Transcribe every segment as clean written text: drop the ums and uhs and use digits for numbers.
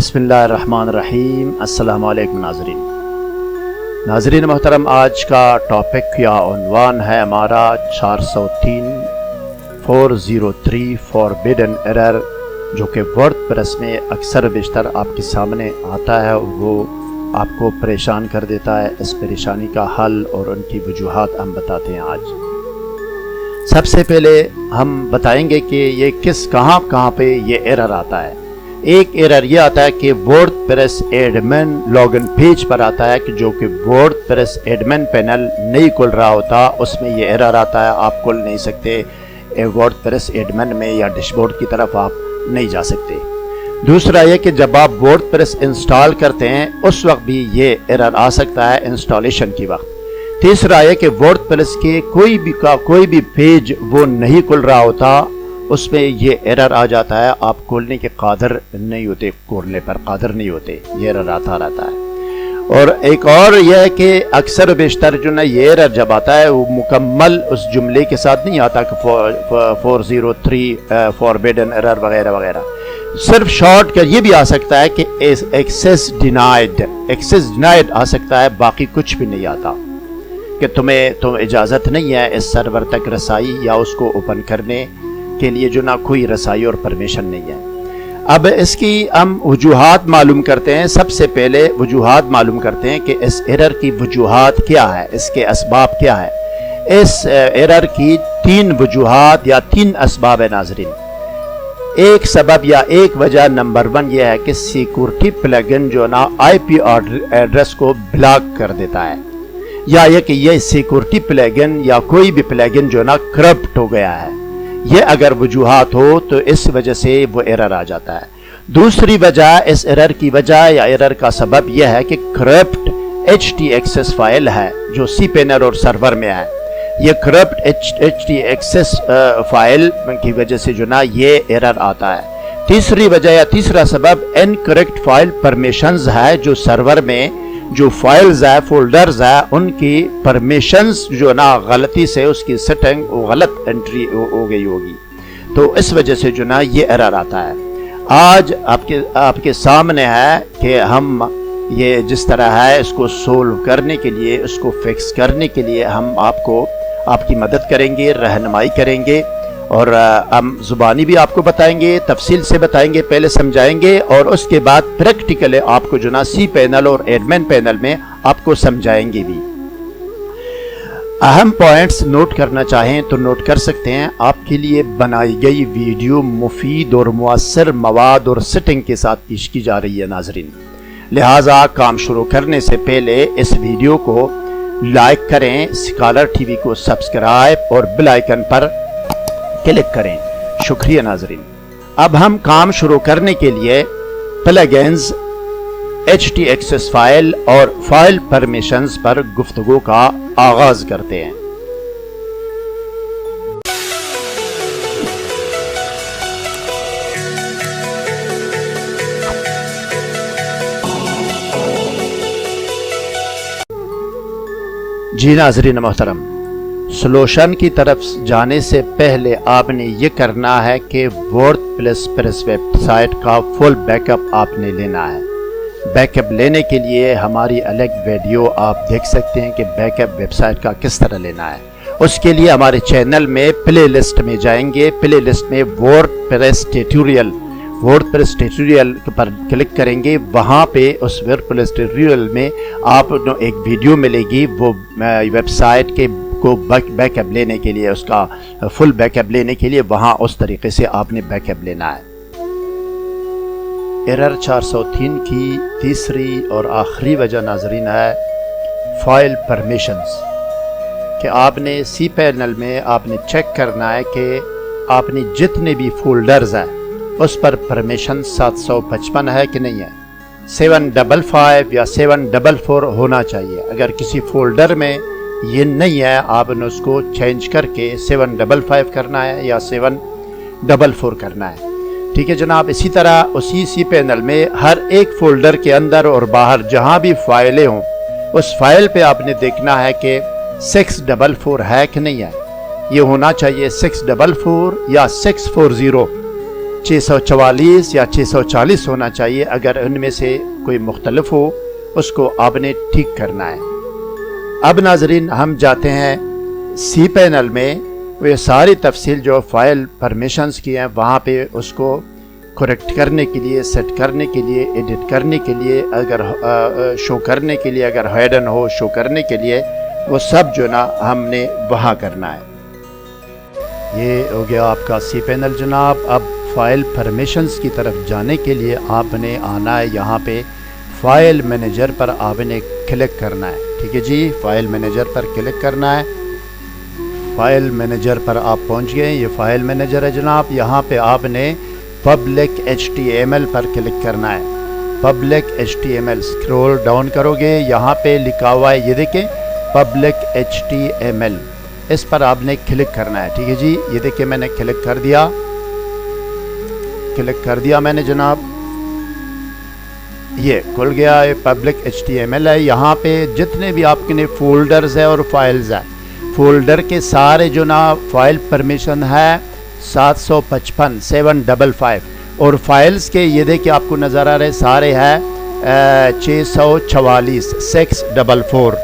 बिस्मिल्लाहिर्रहमानिर्रहीम। अस्सलाम वालेकुम नाज़रीन मोहतरम, आज का टॉपिक या उन्वान है हमारा 403 फॉरबिडन एरर, जो कि वर्डप्रेस में अक्सर बेशतर आपके सामने आता है। वो आपको परेशान कर देता है। इस परेशानी का हल और उनकी वजूहात हम बताते हैं आज। सबसे पहले हम बताएंगे कि ये कहाँ पे ये एरर आता है। एक एरर ये आता है कि वर्डप्रेस एडमिन लॉगिन पेज पर आता है कि जो कि वर्डप्रेस एडमिन पैनल नहीं खुल रहा होता, उसमें ये एरर आता है। आप खुल नहीं सकते वर्डप्रेस एडमिन में या डैशबोर्ड की तरफ आप नहीं जा सकते। दूसरा ये कि जब आप वर्डप्रेस इंस्टॉल करते हैं उस वक्त भी ये एरर आ सकता है, इंस्टॉलेशन की वक्त। तीसरा ये कि वर्डप्रेस के कोई भी पेज वो नहीं खुल रहा होता, उसमें ये एरर आ जाता है। आप खोलने के कादर नहीं होते, खोलने पर कादर नहीं होते, ये एरर आता रहता है। और एक और यह है कि अक्सर बेशतर जो ना ये एरर जब आता है वो मुकम्मल उस जुमले के साथ नहीं आता कि 403 फॉरबिडन एरर वगैरह वगैरह। सिर्फ शॉर्ट का ये भी आ सकता है कि एक्सेस डिनाइड आ सकता है, बाकी कुछ भी नहीं आता कि तुम इजाज़त नहीं है इस सर्वर तक रसाई या उसको ओपन करने के लिए जो ना कोई रसाई और परमिशन नहीं है। अब इसकी हम वजूहात मालूम करते हैं। सबसे पहले वजूहात मालूम करते हैं कि इस एरर की वजूहात क्या है, इसके असबाब क्या है। इस एरर की 3 वजूहात या 3 असबाब है नाजरीन। एक सबब या एक वजह नंबर 1 यह है कि सिक्योरिटी प्लगइन जो ना IP एड्रेस को ब्लॉक कर देता है, या ये कि ये सिक्योरिटी प्लगइन या कोई भी प्लगइन जो ना करप्ट हो गया है। ये अगर वजूहात हो तो इस वजह से वो एरर आ जाता है। दूसरी वजह, इस एरर की वजह या एरर का सबब यह है कि करप्ट htaccess फाइल है जो cPanel और सर्वर में है। ये करप्ट htaccess फाइल की वजह से जो ना ये एरर आता है। तीसरी वजह या तीसरा सबब इनकरेक्ट फाइल परमिशंस है, जो सर्वर में जो फाइल्स है, फोल्डर्स है, उनकी परमिशंस जो ना गलती से उसकी सेटिंग गलत एंट्री हो गई होगी, तो इस वजह से जो ना ये एरर आता है। आज आपके सामने है कि हम ये जिस तरह है इसको सोल्व करने के लिए, इसको फिक्स करने के लिए हम आपकी मदद करेंगे, रहनुमाई करेंगे, और हम ज़ुबानी भी आपको बताएंगे, तफसील से बताएंगे, पहले समझाएंगे और उसके बाद प्रैक्टिकली आपको जो ना cPanel और एडमिन पैनल में आपको समझाएंगे भी। अहम पॉइंट्स नोट करना चाहें तो नोट कर सकते हैं। आपके लिए बनाई गई वीडियो मुफीद और मुअस्सर मवाद और सेटिंग के साथ पेश की जा रही है नाजरीन, लिहाजा काम शुरू करने से पहले इस वीडियो को लाइक करें, स्कॉलर टीवी को सब्सक्राइब और बेल आइकन पर क्लिक करें। शुक्रिया नाजरीन। अब हम काम शुरू करने के लिए प्लगइन्स, htaccess फाइल और फाइल परमिशंस पर गुफ्तगू का आगाज करते हैं। जी नाजरीन मोहतरम, सोल्यूशन की तरफ जाने से पहले आपने ये करना है कि वर्डप्रेस वेबसाइट का फुल बैकअप आपने लेना है। बैकअप लेने के लिए हमारी अलग वीडियो आप देख सकते हैं कि बैकअप वेबसाइट का किस तरह लेना है। उसके लिए हमारे चैनल में प्ले लिस्ट में जाएंगे, प्ले लिस्ट में वर्डप्रेस ट्यूटोरियल पर क्लिक करेंगे। वहाँ पे उस वर्डप्रेस ट्यूटोरियल में आपको एक वीडियो मिलेगी, वो वेबसाइट के को बैकअप लेने के लिए, उसका फुल बैकअप लेने के लिए वहाँ उस तरीके से आपने बैकअप लेना है। एरर 403 की तीसरी और आखिरी वजह नाजरीन है फाइल परमिशंस, कि आपने cPanel में आपने चेक करना है कि आपने जितने भी फोल्डर्स हैं उस पर परमिशन 755 है कि नहीं है। 755 या 744 होना चाहिए। अगर किसी फोल्डर में ये नहीं है, आपने उसको चेंज करके 755 करना है या 744 करना है। ठीक है जनाब। इसी तरह उसी cPanel में हर एक फोल्डर के अंदर और बाहर जहाँ भी फाइलें हों, उस फाइल पे आपने देखना है कि 644 है कि नहीं है। ये होना चाहिए 644 या 640। 644 या 640 होना चाहिए। अगर उनमें से कोई मुख्तलिफ हो اس کو آپ نے ٹھیک کرنا ہے۔ اب ناظرین ہم جاتے ہیں سی پینل میں، وہ یہ ساری تفصیل جو فائل پرمیشنز کی ہیں وہاں پہ اس کو کریکٹ کرنے کے لیے، سیٹ کرنے کے لیے، ایڈٹ کرنے کے لیے، اگر شو کرنے کے لیے، اگر ہائڈن ہو شو کرنے کے لیے، وہ سب جو نا ہم نے وہاں کرنا ہے۔ یہ ہو گیا آپ کا سی پینل جناب۔ اب فائل پرمیشنز کی طرف جانے کے لیے آپ نے آنا ہے یہاں پہ فائل مینیجر پر آپ نے کلک کرنا ہے، ٹھیک ہے جی، فائل مینیجر پر کلک کرنا ہے۔ فائل مینیجر پر آپ پہنچ گئے، یہ فائل مینیجر ہے جناب۔ یہاں پہ آپ نے پبلک HTML پر کلک کرنا ہے، پبلک HTML سکرول ڈاؤن کرو گے، یہاں پہ لکھا ہوا ہے، یہ دیکھیں پبلک HTML، اس پر آپ نے کلک کرنا ہے، ٹھیک ہے جی۔ یہ دیکھیں میں نے کلک کر دیا میں نے جناب، یہ کھل گیا، یہ پبلک HTML ہے۔ یہاں پہ جتنے بھی آپ کے نے فولڈرز ہے اور فائلز ہے، فولڈر کے سارے جو نا فائل پرمیشن ہے 755 اور فائلز کے یہ دیکھیں آپ کو نظر آ رہے سارے ہیں 644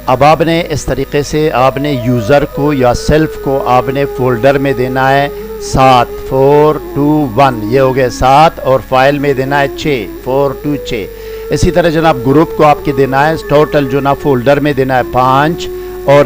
اب آپ نے اس طریقے سے آپ نے یوزر کو یا سیلف کو آپ نے فولڈر میں دینا ہے 7421، یہ ہو گئے 7 اور فائل میں دینا ہے 6 اسی طرح جناب گروپ کو آپ کے دینا ہے ٹوٹل جو نا فولڈر میں دینا ہے 5 اور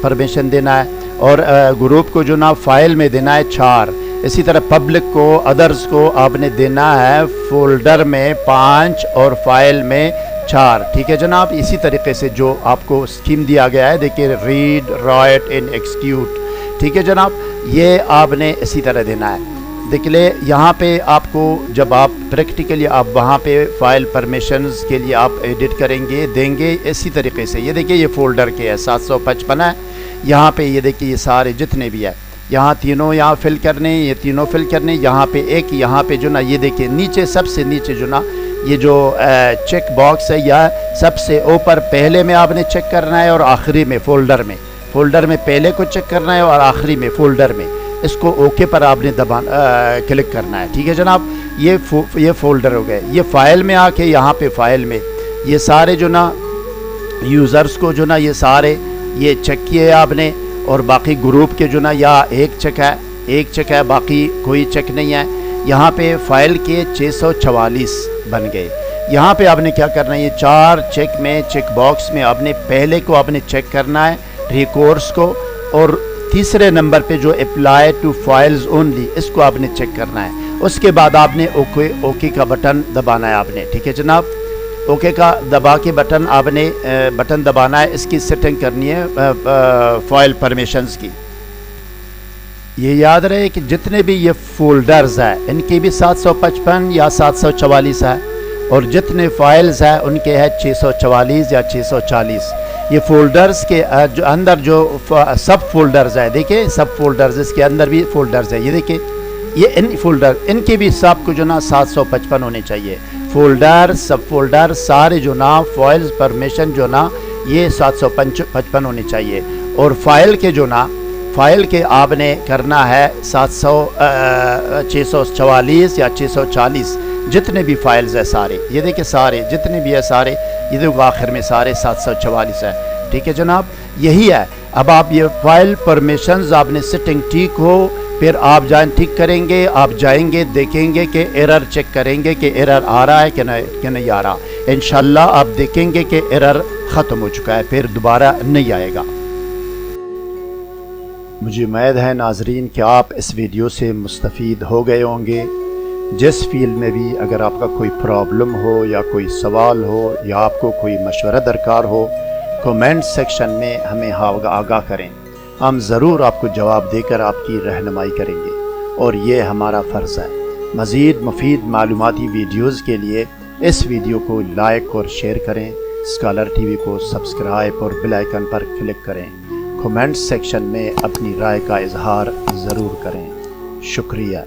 پرمیشن دینا ہے، اور گروپ کو جو نا فائل میں دینا ہے 4۔ اسی طرح پبلک کو ادرز کو آپ نے دینا ہے فولڈر میں 5 اور فائل میں 4، ٹھیک ہے جناب۔ اسی طریقے سے جو آپ کو اسکیم دیا گیا ہے دیکھیں ریڈ رائٹ اینڈ ایکسیکیوٹ، ٹھیک ہے جناب، یہ آپ نے اسی طرح دینا ہے۔ دیکھ لے یہاں پہ آپ کو جب آپ پریکٹیکلی آپ وہاں پہ فائل پرمیشنز کے لیے آپ ایڈٹ کریں گے دیں گے اسی طریقے سے۔ یہ دیکھیں یہ فولڈر کے ہے 755 ہے، یہاں پہ یہ دیکھیں یہ سارے جتنے بھی ہے، یہاں تینوں یہاں فل کرنے، یہ تینوں فل کرنے، یہاں پہ ایک یہاں پہ جو نا یہ دیکھیں نیچے سب سے نیچے جو نا یہ جو چیک باکس ہے یا سب سے اوپر پہلے میں آپ نے چیک کرنا ہے اور آخری میں فولڈر میں پہلے کو چیک کرنا ہے اور آخری میں فولڈر میں، اس کو اوکے پر آپ نے کلک کرنا ہے، ٹھیک ہے جناب۔ یہ فولڈر ہو گئے۔ یہ فائل میں آ کے یہاں پہ فائل میں یہ سارے جو نا یوزرز کو جو نا یہ سارے یہ چیک کیے آپ نے، اور باقی گروپ کے جو نا یا ایک چیک ہے باقی کوئی چیک نہیں ہے۔ یہاں پہ فائل کے 644 بن گئے۔ یہاں پہ آپ نے کیا کرنا ہے، یہ 4 چیک باکس میں آپ نے پہلے کو آپ نے چیک کرنا ہے ریکورس کو، اور تیسرے نمبر پہ جو اپلائی ٹو فائلز اونلی اس کو آپ نے چیک کرنا ہے۔ اس کے بعد آپ نے اوکے کا بٹن دبانا ہے آپ نے، ٹھیک ہے جناب۔ اوکے کا دبا کے بٹن آپ نے بٹن دبانا ہے، اس کی سیٹنگ کرنی ہے فائل پرمیشنز کی۔ یہ یاد رہے کہ جتنے بھی یہ فولڈرز ہیں ان کی بھی 755 یا 744 ہے، اور جتنے فائلز ہیں ان کے ہے 644 یا 640۔ یہ فولڈرز کے اندر جو سب فولڈرز ہیں، دیکھیں سب فولڈرز، اس کے اندر بھی فولڈرز ہیں، یہ دیکھیں یہ ان کے بھی سب کو جو نا 755 ہونے چاہیے، فولڈر سب فولڈر سارے جو نا فائلز پرمیشن جو نا یہ 755 ہونے چاہیے، اور فائل کے جو نا فائل کے آپ نے کرنا ہے 644 یا 640، جتنے بھی فائلز ہیں سارے، یہ دیکھیں سارے جتنے بھی ہیں سارے، یہ دیکھو آخر میں سارے 744 ہے، ٹھیک ہے جناب۔ یہی ہے، اب آپ یہ فائل پرمیشنز آپ نے سیٹنگ ٹھیک ہو، پھر آپ ٹھیک کریں گے، آپ جائیں گے دیکھیں گے کہ ایرر چیک کریں گے کہ ایرر آ رہا ہے کہ نہیں آ رہا۔ انشاءاللہ آپ دیکھیں گے کہ ایرر ختم ہو چکا ہے، پھر دوبارہ نہیں آئے گا۔ مجھے امید ہے ناظرین کہ آپ اس ویڈیو سے مستفید ہو گئے ہوں گے۔ جس فیلڈ میں بھی اگر آپ کا کوئی پرابلم ہو یا کوئی سوال ہو یا آپ کو کوئی مشورہ درکار ہو، کومنٹ سیکشن میں ہمیں آگاہ کریں، ہم ضرور آپ کو جواب دے کر آپ کی رہنمائی کریں گے، اور یہ ہمارا فرض ہے۔ مزید مفید معلوماتی ویڈیوز کے لیے اس ویڈیو کو لائک اور شیئر کریں، اسکالر ٹی وی کو سبسکرائب اور بیل آئیکن پر کلک کریں، کومنٹ سیکشن میں اپنی رائے کا اظہار ضرور کریں۔ شکریہ۔